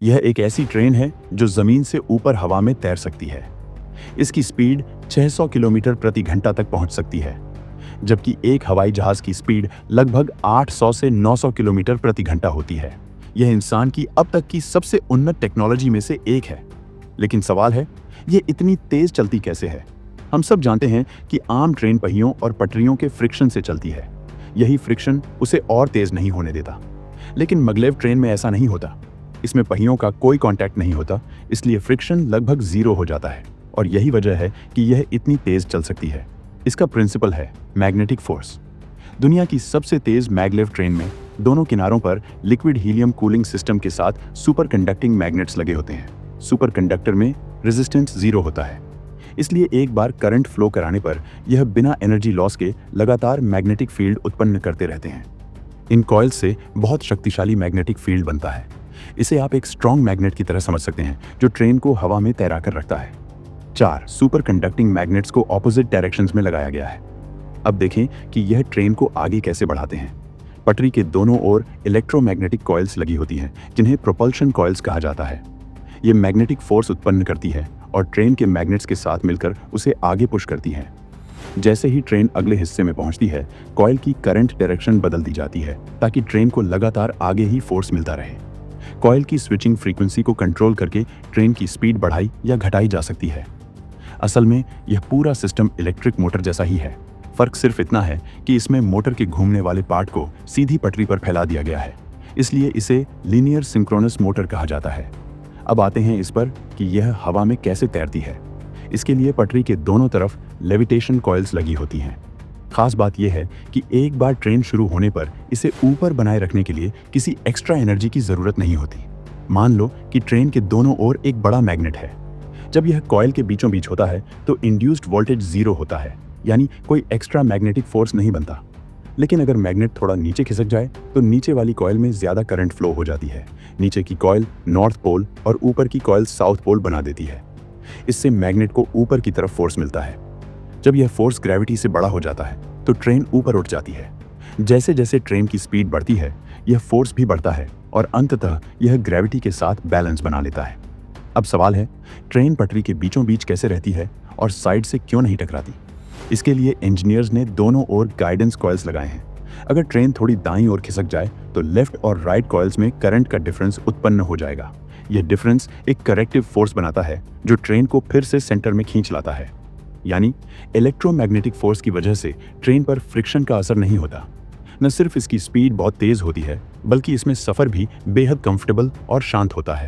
यह एक ऐसी ट्रेन है जो जमीन से ऊपर हवा में तैर सकती है। इसकी स्पीड 600 किलोमीटर प्रति घंटा तक पहुंच सकती है, जबकि एक हवाई जहाज की स्पीड लगभग 800 से 900 किलोमीटर प्रति घंटा होती है। यह इंसान की अब तक की सबसे उन्नत टेक्नोलॉजी में से एक है। लेकिन सवाल है, ये इतनी तेज चलती कैसे है? हम सब जानते हैं कि आम ट्रेन पहियों और पटरियों के फ्रिक्शन से चलती है। यही फ्रिक्शन उसे और तेज नहीं होने देता। लेकिन maglev ट्रेन में ऐसा नहीं होता। इसमें पहियों का कोई कांटेक्ट नहीं होता, इसलिए फ्रिक्शन लगभग जीरो हो जाता है और यही वजह है कि यह इतनी तेज चल सकती है। इसका प्रिंसिपल है मैग्नेटिक फोर्स। दुनिया की सबसे तेज maglev ट्रेन में दोनों किनारों पर लिक्विड हीलियम कूलिंग सिस्टम के साथ सुपर कंडक्टिंग मैग्नेट्स लगे होते हैं। सुपर कंडक्टर में रेजिस्टेंस जीरो होता है, इसलिए एक बार करंट फ्लो कराने पर यह बिना एनर्जी लॉस के लगातार मैग्नेटिक फील्ड उत्पन्न करते रहते हैं। इन कॉइल्स से बहुत शक्तिशाली मैग्नेटिक फील्ड बनता है। इसे आप एक स्ट्रॉन्ग मैग्नेट की तरह समझ सकते हैं जो ट्रेन को हवा में तैरा कर रखता है। 4 सुपर कंडक्टिंग मैग्नेट्स को ऑपोजिट डायरेक्शंस में लगाया गया है। अब देखें कि यह ट्रेन को आगे कैसे बढ़ाते हैं। पटरी के दोनों ओर इलेक्ट्रोमैग्नेटिक कॉइल्स लगी होती हैं, जिन्हें प्रोपल्शन कॉइल्स कहा जाता है। ये मैग्नेटिक फोर्स उत्पन्न करती है और ट्रेन के मैग्नेट्स के साथ मिलकर उसे आगे पुश करती है। जैसे ही ट्रेन अगले हिस्से में पहुंचती है, कॉइल की करंट डायरेक्शन बदल दी जाती है ताकि ट्रेन को लगातार आगे ही फोर्स मिलता रहे। कॉइल की स्विचिंग फ्रीक्वेंसी को कंट्रोल करके ट्रेन की स्पीड बढ़ाई या घटाई जा सकती है। असल में यह पूरा सिस्टम इलेक्ट्रिक मोटर जैसा ही है। फर्क सिर्फ इतना है कि इसमें मोटर के घूमने वाले पार्ट को सीधी पटरी पर फैला दिया गया है, इसलिए इसे लीनियर सिंक्रोनस मोटर कहा जाता है। अब आते हैं इस पर कि यह हवा में कैसे तैरती है। इसके लिए पटरी के दोनों तरफ लेविटेशन कॉइल्स लगी होती हैं। खास बात यह है कि एक बार ट्रेन शुरू होने पर इसे ऊपर बनाए रखने के लिए किसी एक्स्ट्रा एनर्जी की जरूरत नहीं होती। मान लो कि ट्रेन के दोनों ओर एक बड़ा मैग्नेट है। जब यह कॉइल के बीचों बीच होता है तो इंड्यूस्ड वोल्टेज जीरो होता है, यानी कोई एक्स्ट्रा मैग्नेटिक फोर्स नहीं बनता। लेकिन अगर मैग्नेट थोड़ा नीचे खिसक जाए तो नीचे वाली कॉइल में ज्यादा करंट फ्लो हो जाती है। नीचे की कॉइल नॉर्थ पोल और ऊपर की कॉइल साउथ पोल बना देती है। इससे मैग्नेट को ऊपर की तरफ फोर्स मिलता है। जब यह फोर्स ग्रेविटी से बड़ा हो जाता है तो ट्रेन ऊपर उठ जाती है। जैसे जैसे ट्रेन की स्पीड बढ़ती है, यह फोर्स भी बढ़ता है और अंततः यह ग्रेविटी के साथ बैलेंस बना लेता है। अब सवाल है, ट्रेन पटरी के बीचों बीच कैसे रहती है और साइड से क्यों नहीं टकराती? इसके लिए इंजीनियर्स ने दोनों ओर गाइडेंस कॉइल्स लगाए हैं। अगर ट्रेन थोड़ी दाईं ओर खिसक जाए तो लेफ्ट और राइट कॉइल्स में करंट का डिफरेंस उत्पन्न हो जाएगा। यह डिफरेंस एक करेक्टिव फोर्स बनाता है जो ट्रेन को फिर से सेंटर में खींच लाता है। यानी इलेक्ट्रोमैग्नेटिक फोर्स की वजह से ट्रेन पर फ्रिक्शन का असर नहीं होता। न सिर्फ इसकी स्पीड बहुत तेज होती है, बल्कि इसमें सफर भी बेहद कंफर्टेबल और शांत होता है।